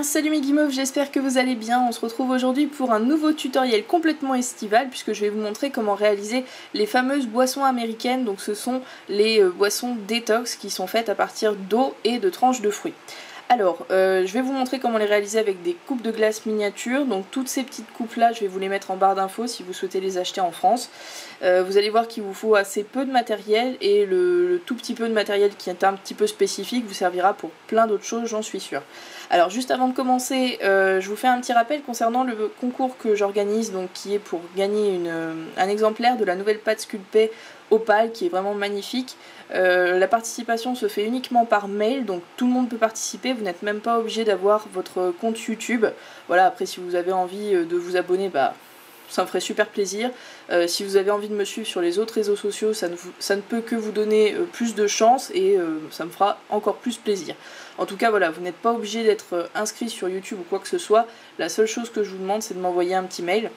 salut mes guimauves, j'espère que vous allez bien. On se retrouve aujourd'hui pour un nouveau tutoriel complètement estival puisque je vais vous montrer comment réaliser les fameuses boissons américaines. Donc ce sont les boissons détox qui sont faites à partir d'eau et de tranches de fruits. Alors, je vais vous montrer comment les réaliser avec des coupes de glace miniatures. Donc toutes ces petites coupes là, je vais vous les mettre en barre d'infos si vous souhaitez les acheter en France. Vous allez voir qu'il vous faut assez peu de matériel et le tout petit peu de matériel qui est un petit peu spécifique vous servira pour plein d'autres choses, j'en suis sûre. Alors juste avant de commencer, je vous fais un petit rappel concernant le concours que j'organise, donc qui est pour gagner un exemplaire de la nouvelle pâte Sculpey Opale qui est vraiment magnifique. La participation se fait uniquement par mail, donc tout le monde peut participer, vous n'êtes même pas obligé d'avoir votre compte YouTube. Voilà, après si vous avez envie de vous abonner, bah ça me ferait super plaisir. Si vous avez envie de me suivre sur les autres réseaux sociaux, ça ne peut que vous donner plus de chance et ça me fera encore plus plaisir. En tout cas voilà, vous n'êtes pas obligé d'être inscrit sur YouTube ou quoi que ce soit. La seule chose que je vous demande, c'est de m'envoyer un petit mail.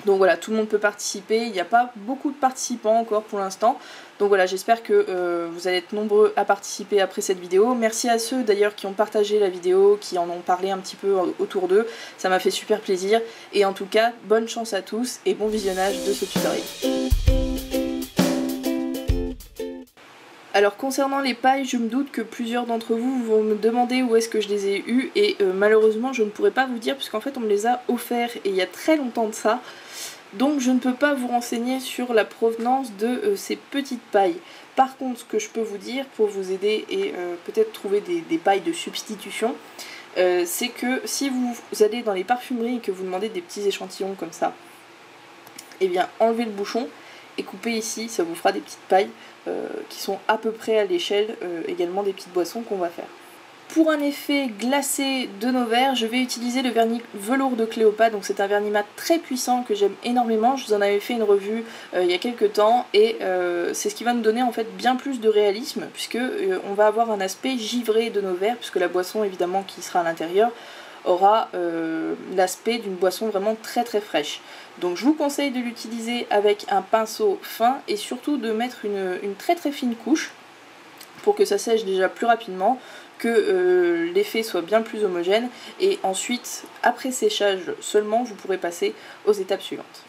Donc voilà, tout le monde peut participer, il n'y a pas beaucoup de participants encore pour l'instant. Donc voilà, j'espère que vous allez être nombreux à participer après cette vidéo. Merci à ceux d'ailleurs qui ont partagé la vidéo, qui en ont parlé un petit peu autour d'eux. Ça m'a fait super plaisir. Et en tout cas, bonne chance à tous et bon visionnage de ce tutoriel. Alors concernant les pailles, je me doute que plusieurs d'entre vous vont me demander où est-ce que je les ai eues et malheureusement je ne pourrais pas vous dire puisqu'en fait on me les a offerts et il y a très longtemps de ça. Donc je ne peux pas vous renseigner sur la provenance de ces petites pailles. Par contre, ce que je peux vous dire pour vous aider et peut-être trouver des pailles de substitution, c'est que si vous allez dans les parfumeries et que vous demandez des petits échantillons comme ça, eh bien enlevez le bouchon et coupez ici, ça vous fera des petites pailles qui sont à peu près à l'échelle également des petites boissons qu'on va faire. Pour un effet glacé de nos verres, je vais utiliser le vernis velours de Cléopâtre, donc c'est un vernis mat très puissant que j'aime énormément. Je vous en avais fait une revue il y a quelques temps et c'est ce qui va nous donner en fait bien plus de réalisme puisque on va avoir un aspect givré de nos verres puisque la boisson évidemment qui sera à l'intérieur aura l'aspect d'une boisson vraiment très très fraîche. Donc je vous conseille de l'utiliser avec un pinceau fin et surtout de mettre une très très fine couche pour que ça sèche déjà plus rapidement, que l'effet soit bien plus homogène et ensuite après séchage seulement vous pourrez passer aux étapes suivantes.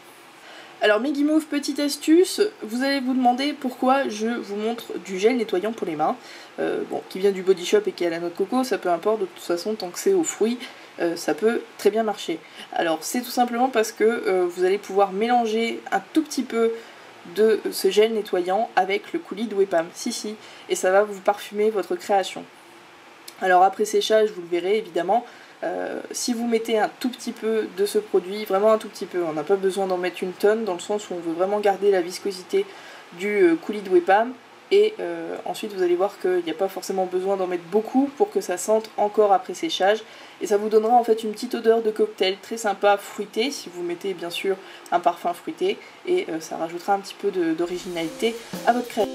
Alors mes guimauves, petite astuce, vous allez vous demander pourquoi je vous montre du gel nettoyant pour les mains, bon, qui vient du Body Shop et qui a la noix de coco, ça peu importe, de toute façon tant que c'est aux fruits, ça peut très bien marcher. Alors c'est tout simplement parce que vous allez pouvoir mélanger un tout petit peu de ce gel nettoyant avec le coulis de Wepam, si, et ça va vous parfumer votre création. Alors après séchage, vous le verrez évidemment, si vous mettez un tout petit peu de ce produit, vraiment un tout petit peu, on n'a pas besoin d'en mettre une tonne dans le sens où on veut vraiment garder la viscosité du coulis de Wepam et ensuite vous allez voir qu'il n'y a pas forcément besoin d'en mettre beaucoup pour que ça sente encore après séchage et ça vous donnera en fait une petite odeur de cocktail très sympa fruité si vous mettez bien sûr un parfum fruité et ça rajoutera un petit peu d'originalité à votre création.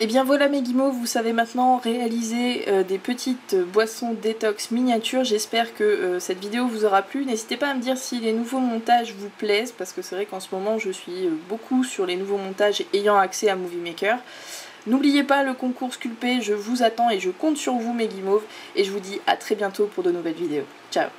Et bien voilà mes guimauves, vous savez maintenant réaliser des petites boissons détox miniatures. J'espère que cette vidéo vous aura plu. N'hésitez pas à me dire si les nouveaux montages vous plaisent, parce que c'est vrai qu'en ce moment je suis beaucoup sur les nouveaux montages ayant accès à Movie Maker. N'oubliez pas le concours Sculpté, je vous attends et je compte sur vous mes guimauves. Et je vous dis à très bientôt pour de nouvelles vidéos. Ciao!